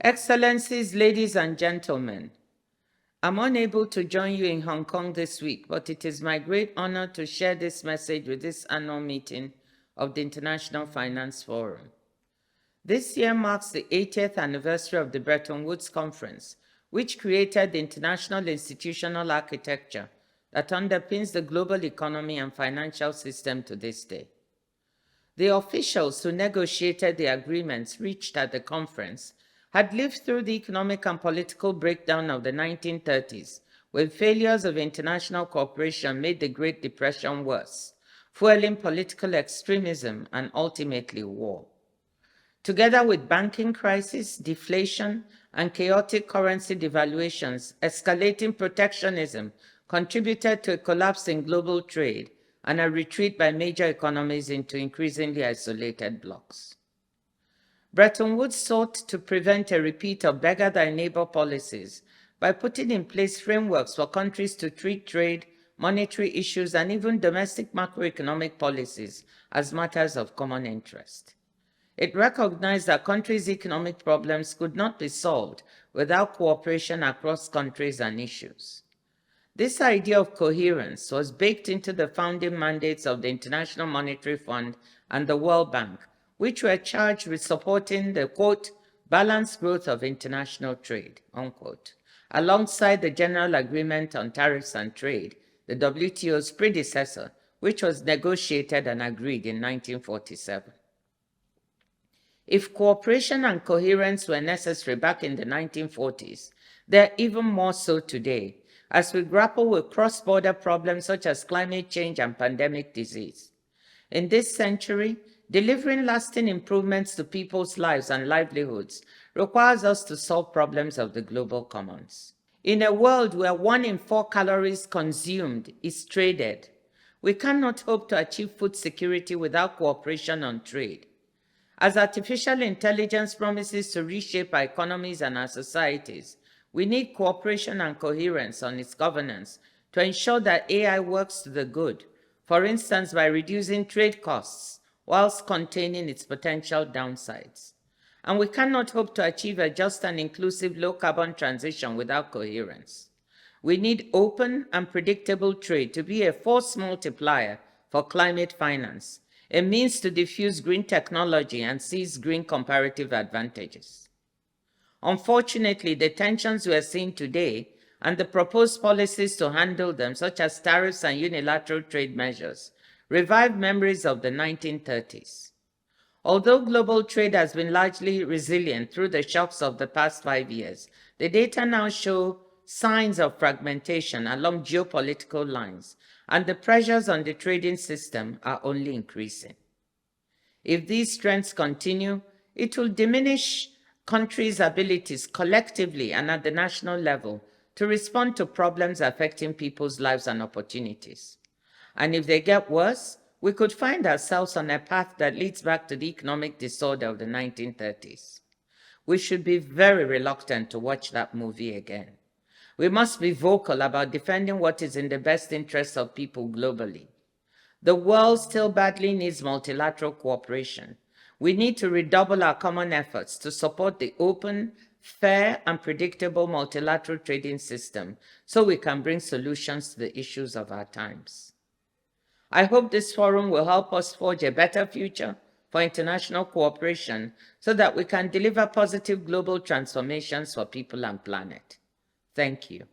Excellencies, ladies and gentlemen, I'm unable to join you in Hong Kong this week, but it is my great honor to share this message with this annual meeting of the International Finance Forum. This year marks the 80th anniversary of the Bretton Woods Conference, which created the international institutional architecture that underpins the global economy and financial system to this day. The officials who negotiated the agreements reached at the conference had lived through the economic and political breakdown of the 1930s, when failures of international cooperation made the Great Depression worse, fueling political extremism and ultimately war. Together with banking crisis, deflation, and chaotic currency devaluations, escalating protectionism contributed to a collapse in global trade and a retreat by major economies into increasingly isolated blocs. Bretton Woods sought to prevent a repeat of beggar-thy-neighbor policies by putting in place frameworks for countries to treat trade, monetary issues, and even domestic macroeconomic policies as matters of common interest. It recognized that countries' economic problems could not be solved without cooperation across countries and issues. This idea of coherence was baked into the founding mandates of the International Monetary Fund and the World Bank, which were charged with supporting the, quote, balanced growth of international trade, unquote, alongside the General Agreement on Tariffs and Trade, the WTO's predecessor, which was negotiated and agreed in 1947. If cooperation and coherence were necessary back in the 1940s, they're even more so today, as we grapple with cross-border problems such as climate change and pandemic disease. In this century, delivering lasting improvements to people's lives and livelihoods requires us to solve problems of the global commons. In a world where 1 in 4 calories consumed is traded, we cannot hope to achieve food security without cooperation on trade. As artificial intelligence promises to reshape our economies and our societies, we need cooperation and coherence on its governance to ensure that AI works to the good, for instance, by reducing trade costs whilst containing its potential downsides. And we cannot hope to achieve a just and inclusive low-carbon transition without coherence. We need open and predictable trade to be a force multiplier for climate finance, a means to diffuse green technology and seize green comparative advantages. Unfortunately, the tensions we are seeing today and the proposed policies to handle them, such as tariffs and unilateral trade measures, revive memories of the 1930s. Although global trade has been largely resilient through the shocks of the past 5 years, the data now show signs of fragmentation along geopolitical lines, and the pressures on the trading system are only increasing. If these trends continue, it will diminish countries' abilities collectively and at the national level to respond to problems affecting people's lives and opportunities. And if they get worse, we could find ourselves on a path that leads back to the economic disorder of the 1930s. We should be very reluctant to watch that movie again. We must be vocal about defending what is in the best interests of people globally. The world still badly needs multilateral cooperation. We need to redouble our common efforts to support the open, fair, and predictable multilateral trading system so we can bring solutions to the issues of our times. I hope this forum will help us forge a better future for international cooperation so that we can deliver positive global transformations for people and planet. Thank you.